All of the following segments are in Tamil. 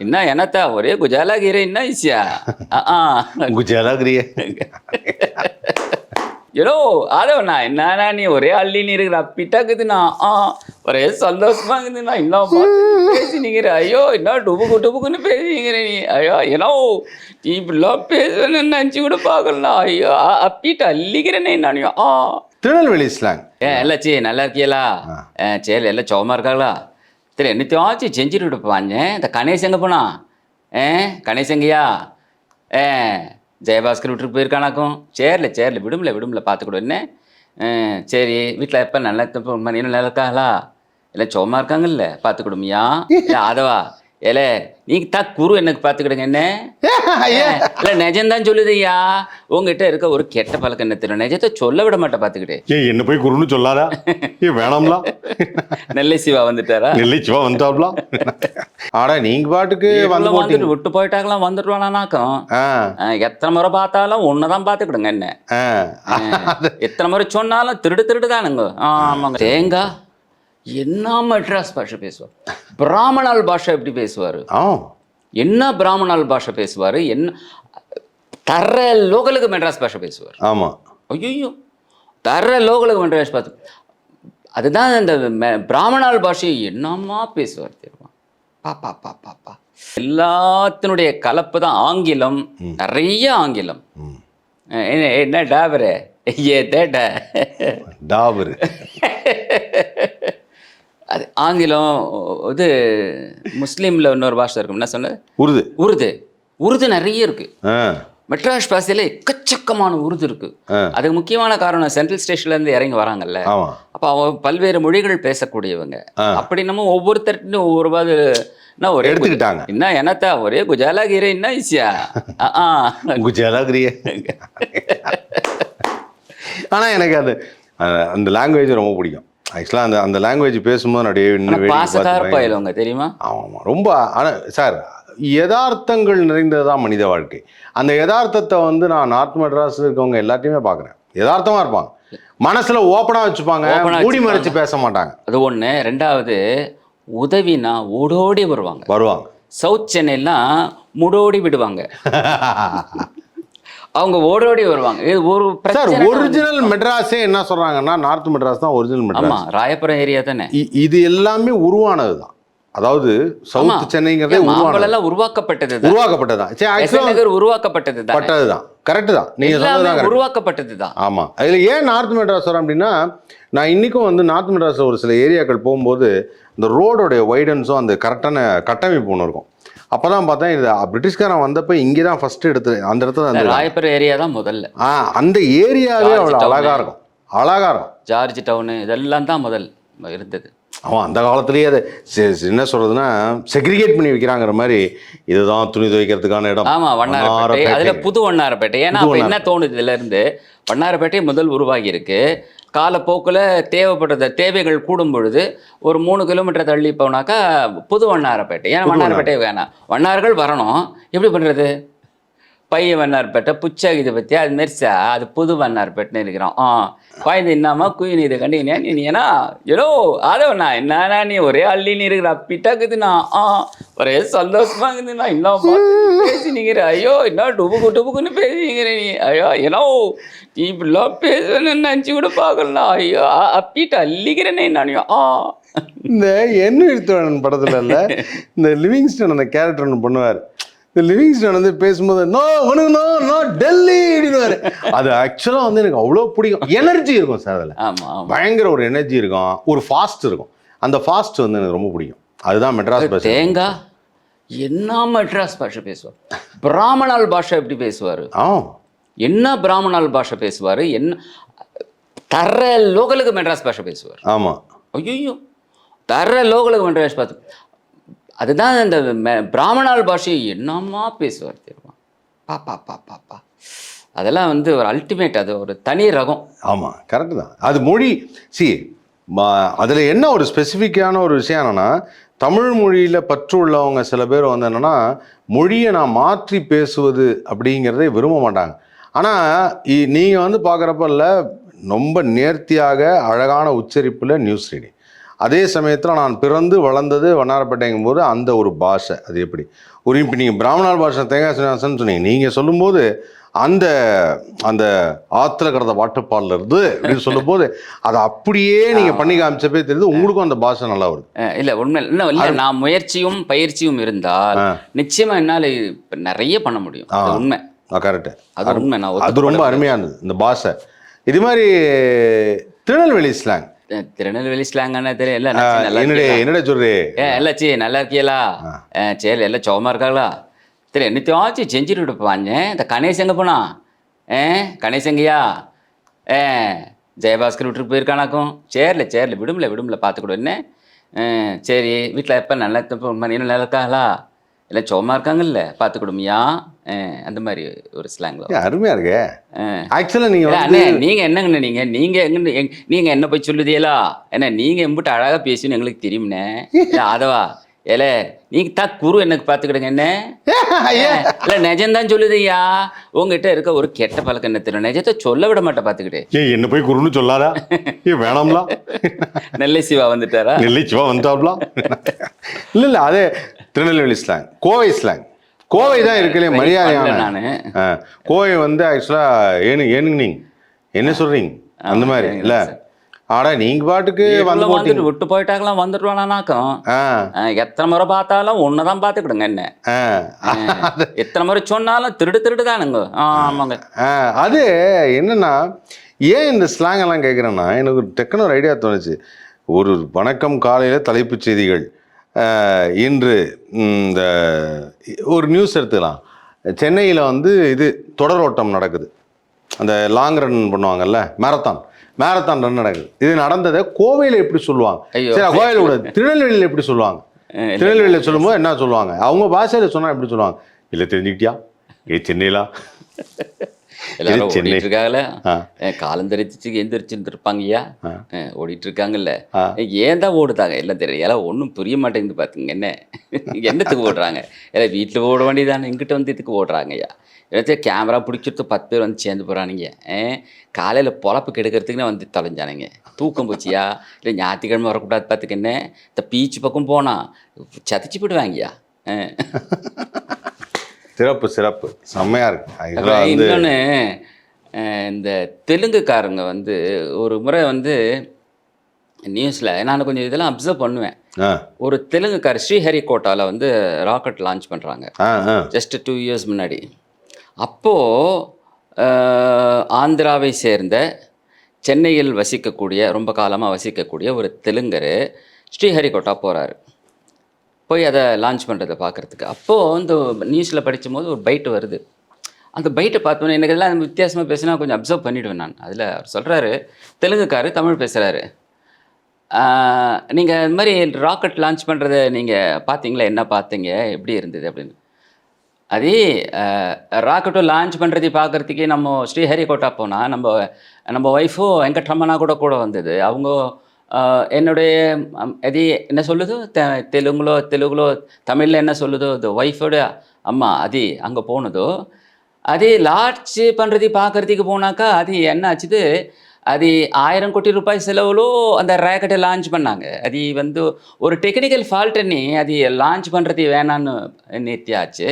ಇನ್ನ ಏನತ್ತ ಒರೇ ಗುಜಾಲಾಗಿರಿ ಇನ್ನ ಇಸ್ಯಾ குஜாலாகிரியே ಏನೋ ಆದವண்ணா என்னண்ணா நீ ஒரே அள்ளி நீருக்குற பிட்டாக்குதுண்ணா ஒரே சந்தோஷமா இருக்குதுண்ணா இன்னும் பேசினீங்கிற ஐயோ என்ன டுபுக்குன்னு பேசினீங்கிற நீ ஐயோ ஏன்னோ நீ இப்படிலாம் பேசணும்னு நினச்சி கூட பார்க்கலண்ணா ஐயோ அப்பிட்டு அள்ளிக்கிறேனே நானியோ திருநெல்வேலி ஸ்லாங். எல்லாம் நல்லா இருக்கியலா சரி எல்லாம் சோகமாக இருக்காங்களா சரி என்னத்தையாச்சும் செஞ்சுட்டு விடுப்பாங்க இந்த கணேஷ் எங்கே போனா கணேசங்கய்யா ஜெயபாஸ்கர் வீட்டுக்கு போயிருக்கானாக்கும் சேரில் விடும்ல பார்த்துக்கூட என்ன சரி வீட்டில் எப்போ நல்லா மணி நல்லா இருக்காங்களா எல்லாம் சோமா இருக்காங்கல்ல பார்த்துக்கிடுமியா இல்லை ஆதவா ஏல நீங்க தான் குரு எனக்கு பார்த்துக்கிடுங்க என்ன இல்லை நிஜம்தான் சொல்லுதையா உங்ககிட்ட இருக்க ஒரு கெட்ட பழக்கம் என்ன தெரியும் நிஜத்தை சொல்ல விட மாட்டேன் பார்த்துக்கிட்டு என்ன போய் குருன்னு சொல்லாதா வேணாம்லாம். நெல்லை சிவா வந்துட்டாரா? நெல்லை சிவா வந்துட்டாப்லாம். ஆனா நீங்க பாட்டுக்கு வந்துட்டு விட்டு போயிட்டாங்களாம் வந்துட்டுவானாக்கும் எத்தனை முறை பார்த்தாலும் ஒன்னதான் பார்த்துக்கிடுங்க என்ன எத்தனை முறை சொன்னாலும் திருடு தானுங்க. ஆமாங்க தேங்காய் என்ன மெட்ராஸ் பாஷை பேசுவார், பிராமணால் பாஷை எப்படி பேசுவார், என்ன பிராமணால் பாஷை பேசுவார், என்ன தர லோக்கலுக்கு மெட்ராஸ் பாஷை பேசுவார். ஆமாம் ஐயோ தர லோக்கலுக்கு மெட்ராஸ் பார்த்து அதுதான் இந்த பிராமணால் பாஷையை என்னம்மா பேசுவார் தெரியுமா? பாப்பா எல்லாத்தினுடைய கலப்பு தான் ஆங்கிலம், நிறைய ஆங்கிலம். என்ன டாபரு ஏ தேட்ட டாபரு அது ஆங்கிலம். இது முஸ்லீமில் இன்னொரு பாஷை இருக்கும், என்ன சொன்னது? உருது நிறைய இருக்கு. மெட்ராஸ் பாஷையில எக்கச்சக்கமான உருது இருக்கு. அதுக்கு முக்கியமான காரணம் சென்ட்ரல் ஸ்டேஷன்ல இருந்து இறங்கி வராங்கல்ல, அப்ப அவங்க பல்வேறு மொழிகள் பேசக்கூடியவங்க. அப்படி நம்ம ஒவ்வொருத்தருக்கும் ஒவ்வொரு ஒரே எடுத்துக்கிட்டாங்க. என்ன என்னத்தா ஒரே குஜாலாகிரி என்ன இஸ்யா குஜாலாகிரியே. ஆனா எனக்கு அது அந்த லாங்குவேஜ் ரொம்ப பிடிக்கும். ஆக்சுவலாக அந்த லாங்குவேஜ் பேசும்போது நிறைய தெரியுமா? ஆமாம் ரொம்ப. ஆனால் சார் யதார்த்தங்கள் நிறைந்ததுதான் மனித வாழ்க்கை. அந்த யதார்த்தத்தை வந்து நான் நார்த் மெட்ராஸ் இருக்கவங்க எல்லாத்தையுமே பார்க்குறேன். யதார்த்தமாக இருப்பாங்க, மனசில் ஓப்பனாக வச்சுப்பாங்க, மூடி மறைச்சு பேச மாட்டாங்க. அது ஒன்று. ரெண்டாவது உதவினா ஓடோடி வருவாங்க. சவுத் சென்னைலாம் முடோடி விடுவாங்க, அவங்க ஓடோடி வருவாங்க. இது ஒரு ஒரிஜினல் மெட்ராஸே என்ன சொல்றாங்கன்னா நார்த் மெட்ராஸ் தான் ஒரிஜினல் மெட்ராஸ். ஆமா, ராயபுரம் ஏரியா தானே. இது எல்லாமே உருவானது தான். அதாவது சவுத் சென்னைங்கிறதே உருவாக்கப்பட்டதுதான். கரெக்ட் தான் நீங்க சொன்னது, உருவாக்கப்பட்டதுதான். ஆமா. அதுல ஏன் நார்த் மெட்ராஸ் வரும் அப்படின்னா, நான் இன்னைக்கும் வந்து நார்த் மெட்ராஸ்ல ஒரு சில ஏரியாக்கள் போகும்போது இந்த ரோடோடைய வைடன்ஸும் அந்த கரெக்டான கட்டமைப்பு ஒன்று இருக்கும். அப்பதான் பார்த்தேன் இது பிரிட்டிஷ்காரன் வந்தப்ப இங்கே தான் ஃபர்ஸ்ட் எடுத்து அந்த இடத்துல அந்த ராயபுரம் ஏரியா தான் முதல்ல. அந்த ஏரியாவே அவ்வளோ அழகா இருக்கும். ஜார்ஜ் டவுனு இதெல்லாம் தான் முதல் இருந்தது. அவன் அந்த காலத்திலேயே அதை என்ன சொல்றதுன்னா செக்ரிகேட் பண்ணி வைக்கிறாங்கிற மாதிரி, இதுதான் துணி துவைக்கிறதுக்கான இடம். ஆமா, வண்ணாரப்பேட்டை. அதுல புது வண்ணாரப்பேட்டை. ஏன்னா என்ன தோணுது, இதுல இருந்து வண்ணாரப்பேட்டை முதல் உருவாகி இருக்கு. காலப்போக்கில் தேவைகள் கூடும் பொழுது ஒரு 3 கிலோமீட்டர் தள்ளி போனாக்கா புது வண்ணாரப்பேட்டை. ஏன்னா வண்ணாரப்பேட்டை வேணாம், வண்ணார்கள் வரணும். எப்படி பண்ணுறது? பைய வண்ணார்பேட்டை புச்சாக இதை பற்றி அது மெரிசா அது புது வண்ணார்பேட்டைன்னு இருக்கிறோம். குழந்தை இன்னாமா குயின் இதை கண்டிங்கன்னா நீ ஏன்னா ஏதோ ஆதவண்ணா என்னன்னா நீ ஒரே அள்ளி நீ இருக்கிற பிட்டாக்குதுண்ணா ஒரே சந்தோஷமா இருக்குதுண்ணா இன்னும் பேசினீங்கிற ஐயோ என்ன டுபுக்குன்னு பேசினீங்கிற நீ ஐயோ ஏன்னோ நீ இப்படிலாம் பேசணும்னு நினச்சி கூட பார்க்கலாம். ஐயோ அப்பிட்டு அள்ளிக்கிறேனே நானியோ. இந்த என்ன எழுத்துவாளன் படத்துல இல்லை, இந்த லிவிங்ஸ்டன் அந்த கேரக்டர் ஒன்று பண்ணுவார். இந்த லிவிங்ஸ்டன் வந்து பேசும்போது நோ டெல்லி அப்படின்னுவாரு. அது ஆக்சுவலாக வந்து எனக்கு அவ்வளோ பிடிக்கும். எனர்ஜி இருக்கும் சார் அதில். பயங்கர ஒரு எனர்ஜி இருக்கும், ஒரு ஃபாஸ்ட் இருக்கும். அந்த ஃபாஸ்ட் வந்து எனக்கு ரொம்ப பிடிக்கும். அதுதான் மெட்ராஸ் பாஷை. தேங்காய் என்ன மெட்ராஸ் பாஷை பேசுவார், பிராமணால் பாஷை எப்படி பேசுவார், என்ன பிராமணால் பாஷை பேசுவார், என்ன தர லோக்கலுக்கு மெட்ராஸ் பாஷை பேசுவார். ஆமாம், ஐயோ தர லோக்கலுக்கு மெட்ராஸ் பார்த்து அதுதான் இந்த பிராமணால் பாஷையை என்னம்மா பேசுவார் தெரியுமா? பாப்பா அதெல்லாம் வந்து ஒரு அல்டிமேட், அது ஒரு தனி ரகம். ஆமாம், கரெக்டு தான். அது மொழி அதில் என்ன ஒரு ஸ்பெசிஃபிக்கான ஒரு விஷயம் என்னென்னா, தமிழ் மொழியில் பற்று உள்ளவங்க சில பேர் வந்து என்னென்னா மொழியை நான் மாற்றி பேசுவது அப்படிங்கிறதே விரும்ப மாட்டாங்க. ஆனால் நீங்கள் வந்து பார்க்குறப்ப இல்லை ரொம்ப நேர்த்தியாக அழகான உச்சரிப்பில் நியூஸ் ரீடிங், அதே சமயத்தில் நான் பிறந்து வளர்ந்தது வண்ணாரப்பேட்டைங்கும் போது அந்த ஒரு பாஷை அது எப்படி ஒரு இப்போ நீங்கள் பிராமணால் பாஷை தேங்காய் சீனிவாசன் சொன்னீங்க, நீங்கள் சொல்லும்போது அந்த அந்த ஆற்றுல கிடந்த வாட்டர்பாலில் இருந்து அப்படின்னு சொல்லும்போது அதை அப்படியே நீங்கள் பண்ணி காமிச்சப்பே தெரியுது உங்களுக்கும் அந்த பாஷை நல்லா வருது. இல்லை உண்மை இல்லை, நான் முயற்சியும் பயிற்சியும் இருந்தால் நிச்சயமாக என்னால் நிறைய பண்ண முடியும். உண்மை, கரெக்டு, அது உண்மை. நான் அது ரொம்ப அருமையானது இந்த பாஷை. இது மாதிரி திருநெல்வேலி ஸ்லாங், திருநெல்வேலி ஸ்லாங்கான தெரியல. என்னடா சொல்றே எல்லாச்சி நல்லா இருக்கியலா, சரி எல்லாம் சோமா இருக்காங்களா, சரி என்னத்தையாச்சும் செஞ்சுட்டு விடுப்பாங்க. இந்த கணேஷ் எங்கே போனா, கணேஷ் எங்கேயா, ஜெயபாஸ்கர் விட்டுட்டு போயிருக்கானாக்கும். சேரில் விடும்ல பார்த்துக்கூட என்ன. சரி வீட்டில் எப்போ நல்லா இன்னும் நல்லா இருக்காங்களா, எல்லாம் சோமா இருக்காங்கல்ல பார்த்துக்கிடுமியா, அந்த மாதிரி ஒரு ஸ்லாங்ல அருமையா இருக்கு. ஆக்சுவலா நீங்க என்னங்கண்ணே, நீங்க என்ன போய் சொல்லுதீங்களா, ஏன்னா நீங்க எம்பிட்டு அழகா பேசுன்னு எங்களுக்கு தெரியும்னே. அதவா ஏல நீங்க தான் குரு எனக்கு பார்த்துக்கிடுங்க என்ன. இல்லை நிஜம்தான் சொல்லுதையா, உங்ககிட்ட இருக்க ஒரு கெட்ட பழக்கம் என்ன தெரியும், நிஜத்தை சொல்ல விட மாட்டேன் பார்த்துக்கிட்டு. என்ன போய் குருன்னு சொல்லாதா, வேணாம்ல. நெல்லை சிவா வந்துட்டாரா, நெல்லை சிவா வந்துட்டாப்ல. இல்லை அதே திருநெல்வேலி ஸ்லாங், கோவை ஸ்லாங். கோவை தான் இருக்கலையே மரியாதையான. நான் கோவை ஆக்சுவலாக ஏனுங்க நீங்க என்ன சொல்றீங்க அந்த மாதிரி இல்லை. ஆடா நீங்க பாட்டுக்கு வந்துட்டு விட்டு போயிட்டாங்களாம், வந்துட்டுவானாக்கும். எத்தனை முறை பார்த்தாலும் ஒன்னதான் பார்த்துக்கிடுங்க என்ன. எத்தனை முறை சொன்னாலும் திருடு தானுங்க. ஆமாங்க. அது என்னன்னா ஏன் இந்த ஸ்லாங் எல்லாம் கேட்குறேன்னா, எனக்கு டக்குன்னு ஒரு ஐடியா தோணுச்சு. ஒரு வணக்கம் காலையில் தலைப்புச் செய்திகள் இன்று இந்த ஒரு நியூஸ் எடுத்துக்கலாம். சென்னையில் இது தொடரோட்டம் நடக்குது, அந்த லாங் ரன் பண்ணுவாங்கல்ல, மேரத்தான் ரன் நடக்குது. இது நடந்ததை கோவையில் எப்படி சொல்லுவாங்க, சரி கோவையில் கூட திருநெல்வேலியில் எப்படி சொல்லுவாங்க, திருநெல்வேலியில் சொல்லும்போது என்ன சொல்லுவாங்க, அவங்க பாஷையில் சொன்னால் எப்படி சொல்லுவாங்க, இல்லை தெரிஞ்சுக்கிட்டியா சென்னையிலா எல்லாரும் ஓடிட்டு இருக்காங்கல்ல, காலந்தரிச்சு எந்திரிச்சுட்டு இருப்பாங்கய்யா, ஓடிட்டு இருக்காங்கல்ல. ஏன் தான் ஓடுதாங்க எல்லாம் தெரியல, எல்லாம் ஒன்றும் புரிய மாட்டேங்குது பார்த்துங்க. என்னத்துக்கு ஓடுறாங்க, எல்லாம் வீட்டில் ஓட வேண்டியதானே, இங்கிட்ட இதுக்கு ஓடுறாங்கய்யா. ஏதாச்சும் கேமரா பிடிச்சிட்டு 10 பேர் சேர்ந்து போகிறானுங்க. காலையில் பொழப்பு கெடுக்கிறதுக்குன்னு தொலைஞ்சானுங்க. தூக்கம் போச்சியா, இல்லை ஞாயிற்றுக்கிழமை வரக்கூடாது பார்த்துக்கண்ணே, இந்த பீச் பக்கம் போனால் சதிச்சு போயிடுவாங்கய்யா. சிறப்பு செம்மையா இருக்கு. இன்னொன்று, இந்த தெலுங்குக்காரங்க ஒரு முறை நியூஸில் நான் கொஞ்சம் இதெல்லாம் அப்சர்வ் பண்ணுவேன். ஒரு தெலுங்குக்கார் ஸ்ரீஹரிகோட்டாவில் ராக்கெட் லான்ச் பண்ணுறாங்க ஜஸ்ட் 2 இயர்ஸ் முன்னாடி. அப்போது ஆந்திராவை சேர்ந்த சென்னையில் ரொம்ப காலமாக வசிக்கக்கூடிய ஒரு தெலுங்கர் ஸ்ரீஹரிகோட்டா போகிறாரு, போய் அதை லான்ச் பண்ணுறதை பார்க்குறதுக்கு. அப்போது இந்த நியூஸில் படிக்கும்போது ஒரு பைட்டு வருது. அந்த பைட்டை பார்த்தோன்னே எனக்கு இதெல்லாம் வித்தியாசமாக பேசினா கொஞ்சம் அப்சர்வ் பண்ணிவிடுவேன் நான். அதில் அவர் சொல்கிறாரு, தெலுங்குக்காரு தமிழ் பேசுகிறாரு, நீங்கள் இந்த மாதிரி ராக்கெட் லான்ச் பண்ணுறதை நீங்கள் பார்த்தீங்களா, என்ன பார்த்தீங்க, எப்படி இருந்தது அப்படின்னு. அதே ராக்கெட்டை லான்ச் பண்ணுறதை பார்க்குறதுக்கே நம்ம ஸ்ரீஹரிகோட்டா போனால் நம்ம ஒய்ஃபோ வெங்கட்ரமணா கூட வந்தது. அவங்க என்னுடைய அது என்ன சொல்லுதோ தெலுங்குலோ தமிழில் என்ன சொல்லுதோ அது ஒய்ஃபோட அம்மா அது அங்கே போனதோ, அது லான்ச் பண்ணுறதை பார்க்குறதுக்கு போனாக்கா அது என்ன ஆச்சுது, அது 1000 கோடி ரூபாய் செலவுலோ அந்த ராக்கெட்டை லான்ச் பண்ணாங்க. அது ஒரு டெக்னிக்கல் ஃபால்ட்டுன்னு அது லான்ச் பண்ணுறது வேணான்னு நேர்த்தியாச்சு.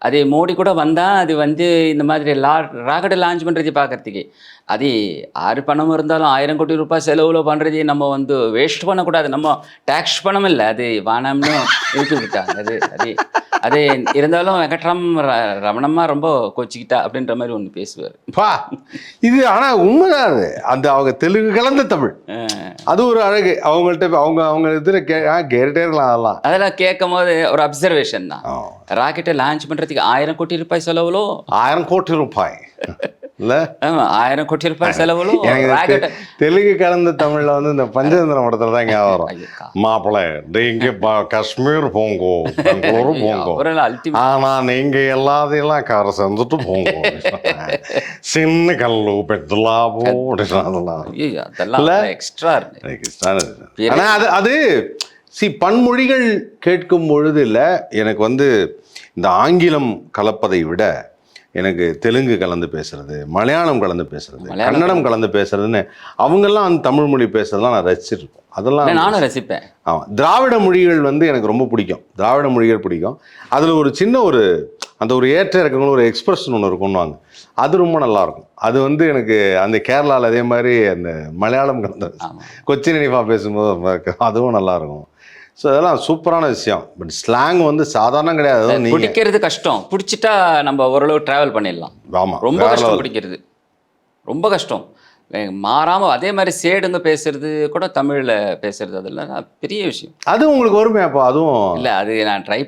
அது மோடி கூட வந்தால் அது இந்த மாதிரி ராக்கெட்டை லான்ச் பண்ணுறது பார்க்குறதுக்கு அது 6 பணம் இருந்தாலும் 1000 கோடி ரூபாய் செலவில் பண்ணுறது நம்ம வேஸ்ட் பண்ணக்கூடாது. நம்ம டேக்ஸ் பணம் இல்லை, அது வானாம்னு விட்டாங்க. அது இருந்தாலும் ரமணம்மா ரொம்ப கோச்சிக்கிட்டா அப்படின்ற மாதிரி ஒன்று பேசுவார். இது ஆனால் உண்மைதான். அது அவங்க தெலுங்கு கலந்த தமிழ், அது ஒரு அழகு. அவங்கள்ட்ட அவங்க இதில் கேட்டுட்டே இருக்கலாம். அதெல்லாம் கேட்கும் போது ஒரு அப்சர்வேஷன் தான். ராக்கெட்டை லான்ச் பண்ணுறதுக்கு 1000 கோடி ரூபாய் செலவுலோ 1000 கோடி ரூபாய் இல்லை, 1000 கோடி ரூபாய் செலவுலோ. தெலுங்கு கலந்த தமிழ்ல இந்த பஞ்சதந்திரம் படத்துல தான் ஞாபகம் வரும். மாப்பிள்ளை நீங்க காஷ்மீர் போங்கோ, பெங்களூரு போங்கோ, ஆனா நீங்க எல்லாத்தையும் காரை செஞ்சுட்டு போங்கோ, சின்ன கல்லு பெத்தலா எக்ஸ்ட்ரா. ஆனா அது பன்மொழிகள் கேட்கும் பொழுது இல்லை, எனக்கு இந்த ஆங்கிலம் கலப்பதை விட எனக்கு தெலுங்கு கலந்து பேசுறது, மலையாளம் கலந்து பேசுறது, மலையாளம் கன்னடம் கலந்து பேசுறதுன்னு அவங்கெல்லாம் வந்து தமிழ் மொழி பேசுறதெல்லாம் நான் ரசிச்சிருப்பேன். அதெல்லாம் நானும் ரசிப்பேன். ஆமாம், திராவிட மொழிகள் வந்து எனக்கு ரொம்ப பிடிக்கும். திராவிட மொழிகள் பிடிக்கும். அதில் ஒரு சின்ன ஒரு அந்த ஒரு ஏற்ற இறக்கங்களும் ஒரு எக்ஸ்பிரஷன் ஒன்று இருக்கும்னுவாங்க, அது ரொம்ப நல்லாயிருக்கும். அது வந்து எனக்கு அந்த கேரளாவில் அதே மாதிரி அந்த மலையாளம் கலந்த கொச்சின் நினைவா பேசும்போது அதுவும் நல்லாயிருக்கும். ஸோ அதெல்லாம் சூப்பரான விஷயம். பட் ஸ்லாங் வந்து சாதாரணம் கிடையாது. அதாவது பிடிக்கிறது கஷ்டம், பிடிச்சிட்டா நம்ம ஓரளவு ட்ராவல் பண்ணிடலாம். ஆமாம், ரொம்ப கஷ்டம் பிடிக்கிறது, ரொம்ப கஷ்டம். மாறாமல் அதே மாதிரி சேடுங்க பேசுறது கூட தமிழில் பேசுறது, அதெல்லாம் பெரிய விஷயம். அது உங்களுக்கு வருமே அப்போ? அதுவும் இல்லை, அது நான் ட்ரை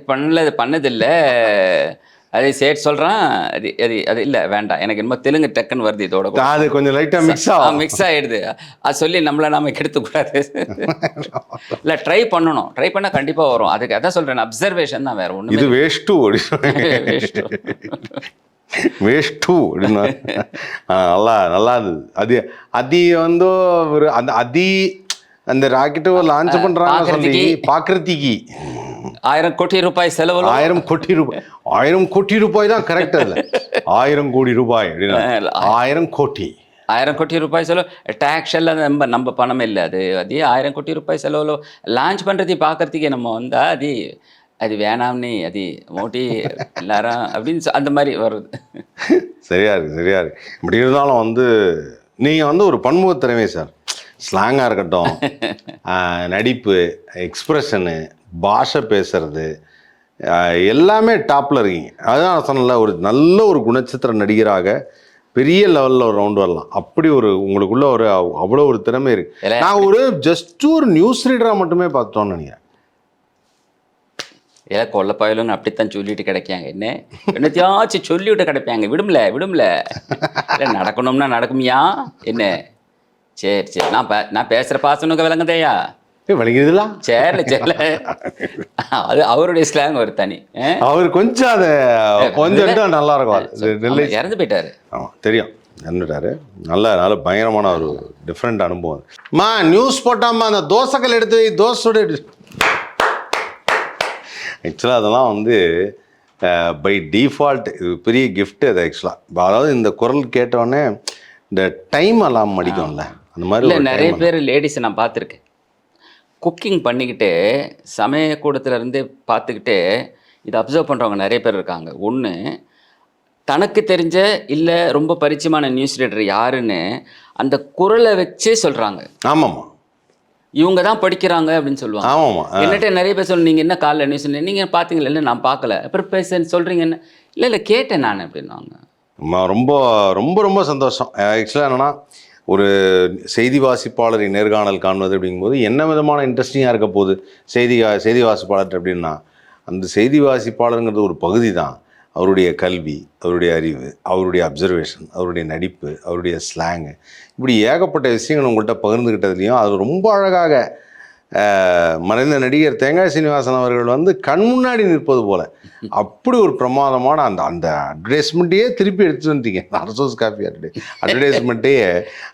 பண்ணதில்லை. அது சேட் சொல்கிறான், அது அது அது இல்லை வேண்டாம், எனக்கு என்னமோ தெலுங்கு டக்குன்னு வருது இதோட. அது கொஞ்சம் லைட்டாக மிக்ஸ் ஆகிடுது. அது சொல்லி நம்மளை நாம கெடுத்துக்கூடாது. இல்லை, ட்ரை பண்ணணும். ட்ரை பண்ணால் கண்டிப்பாக வரும். அதுக்கு அதான் சொல்கிறேன், அப்சர்வேஷன் தான், வேறு ஒன்று. இது வேஸ்ட்டு வேஸ்ட்டு அப்படின்னா நல்லா இருந்தது. அது அதி வந்து ஒரு அந்த ராக்கெட்டு லான்ச் பண்ணுறாங்க சொல்லி பார்க்கறதுக்கு 1000 கோடி ரூபாய் செலவு. 1000 கோடி ரூபாய், 1000 கோடி ரூபாய் தான் கரெக்ட். அதில் 1000 கோடி ரூபாய் அப்படின்னா 1000 கோடி 1000 கோடி ரூபாய் செலவு. டேக்ஸ் எல்லாம் நம்ம பணம் இல்லை. அது 1000 கோடி ரூபாய் செலவு லான்ச் பண்ணுறது பார்க்கறதுக்கே நம்ம வந்தால் அது வேணாம்னு அது மோட்டி எல்லாரும் அப்படின்னு அந்த மாதிரி வருது. சரியா இருக்கு. இப்படி இருந்தாலும் வந்து நீங்கள் வந்து ஒரு பன்முக திறமை சார். ஸ்லாங்காக இருக்கட்டும், நடிப்பு, எக்ஸ்பிரஷனு, பாஷை பேசுறது, எல்லாமே டாப்பில் இருக்கீங்க. அதுதான் சொன்னல, ஒரு நல்ல ஒரு குணச்சித்திர நடிகராக பெரிய லெவலில் ஒரு ரவுண்டு வரலாம். அப்படி ஒரு உங்களுக்குள்ள ஒரு அவ்வளோ ஒரு திறமை இருக்கு. நான் ஒரு ஜஸ்ட் ஒரு நியூஸ் ரீடராக மட்டுமே பார்த்தோன்னு நினைக்கிறேன். ஏதோ கொல்லப்பாயிலுங்க அப்படித்தான் சொல்லிட்டு கிடைக்காங்க. என்னத்தையாச்சும் சொல்லிவிட்டு கிடைப்பாங்க. விடும்ல இல்லை நடக்கணும்னா நடக்குமியா என்ன? சரி நான் பேசுகிற பாசனுக்கு விளங்குதையா? விளங்குதுல. சரில அது அவருடைய ஸ்லாங் ஒரு தனி. அவர் கொஞ்சம் அதை கொஞ்சம் நல்லா இருக்கும். இறந்து போயிட்டாரு. ஆமாம், தெரியும், இறந்துட்டாரு. நல்ல பயங்கரமான ஒரு டிஃப்ரெண்ட் அனுபவம். நியூஸ் போட்டாமா அந்த தோசைகள் எடுத்து வை, தோசையோட ஆக்சுவலாக அதெல்லாம் வந்து பை டிஃபால்ட் இது பெரிய கிஃப்ட்டு. அது ஆக்சுவலாக அதாவது இந்த குரல் கேட்டோடனே இந்த டைம் எல்லாம் அடிக்கும்ல, அந்த மாதிரி. இல்லை, நிறைய பேர் லேடிஸை நான் பார்த்துருக்கேன், குக்கிங் பண்ணிக்கிட்டு சமயக்கூடத்துலேருந்து பார்த்துக்கிட்டு இதை அப்சர்வ் பண்ணுறவங்க நிறைய பேர் இருக்காங்க. ஒன்று, தனக்கு தெரிஞ்ச இல்லை ரொம்ப பரிச்சயமான நியூஸ் ரீடர் யாருன்னு அந்த குரலை வச்சே சொல்கிறாங்க. ஆமாம்மா, இவங்க தான் படிக்கிறாங்க அப்படின்னு சொல்லுவாங்க. ஆமாம்மா. என்னட்ட நிறைய பேர் சொல்லு, நீங்கள் என்ன காலைல நியூஸ் நீங்கள் பார்த்தீங்களா? இல்லை நான் பார்க்கல. அப்புறம் பேசுன்னு சொல்கிறீங்க என்ன? இல்லை கேட்டேன் நான் அப்படின்னாங்க. ரொம்ப ரொம்ப ரொம்ப சந்தோஷம். ஆக்சுவலாக என்னென்னா, ஒரு செய்தி வாசிப்பாளரை நேர்காணல் காண்பது அப்படிங்கும்போது என்ன விதமான இன்ட்ரெஸ்டிங்காக இருக்க போகுது செய்தி வாசிப்பாளர் அப்படின்னா, அந்த செய்தி வாசிப்பாளருங்கிறது ஒரு பகுதி தான். அவருடைய கல்வி, அவருடைய அறிவு, அவருடைய அப்சர்வேஷன், அவருடைய நடிப்பு, அவருடைய ஸ்லாங்கு, இப்படி ஏகப்பட்ட விஷயங்கள் உங்கள்கிட்ட பகிர்ந்துக்கிட்டதுலையும் அது ரொம்ப அழகாக மறைந்த நடிகர் தேங்காய் சீனிவாசன் அவர்கள் வந்து கண் முன்னாடி நிற்பது போல் அப்படி ஒரு பிரமாதமான அந்த அட்வர்டைஸ்மெண்ட்டையே திருப்பி எடுத்துட்டு வந்துட்டீங்க. அரசோஸ் காஃபி அட்வர்டைஸ்மெண்ட்டையே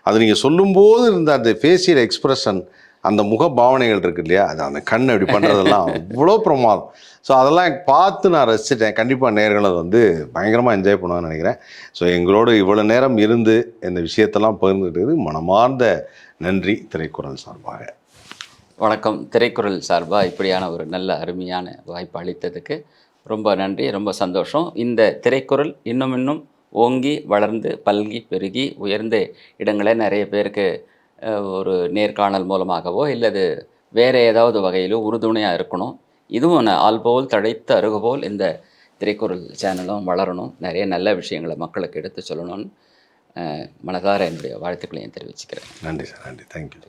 அது நீங்கள் சொல்லும்போது இருந்த அந்த ஃபேஷியல் எக்ஸ்ப்ரெஷன், அந்த முக பாவனைகள் இருக்குது இல்லையா, அது அந்த கண் அப்படி பண்ணுறதெல்லாம் அவ்வளோ பிரமாதம். ஸோ அதெல்லாம் பார்த்து நான் ரசிச்சிட்டேன். கண்டிப்பாக நேயர்கள் அதை வந்து பயங்கரமாக என்ஜாய் பண்ணுவாங்கன்னு நினைக்கிறேன். ஸோ எங்களோட இவ்வளோ நேரம் இருந்து இந்த விஷயத்தெல்லாம் பகிர்ந்துக்கிட்டது மனமார்ந்த நன்றி திரைக்குறள் சார்பாக. வணக்கம். திரைக்குறள் சார்பாக இப்படியான ஒரு நல்ல அருமையான வாய்ப்பு அளித்ததுக்கு ரொம்ப நன்றி, ரொம்ப சந்தோஷம். இந்த திரைக்குறள் இன்னும் ஓங்கி வளர்ந்து பல்கி பெருகி உயர்ந்த இடங்களே நிறைய பேருக்கு ஒரு நேர்காணல் மூலமாகவோ இல்லது வேறு ஏதாவது வகையிலோ உறுதுணையாக இருக்கணும். இதுவும் ஆல்போல் தழைத்த அருகுபோல் இந்த திரைக்குறள் சேனலும் வளரணும், நிறைய நல்ல விஷயங்களை மக்களுக்கு எடுத்து சொல்லணும்னு மனதார என்னுடைய வாழ்த்துக்களையும் தெரிவிச்சுக்கிறேன். நன்றி சார், நன்றி, தேங்க்யூ.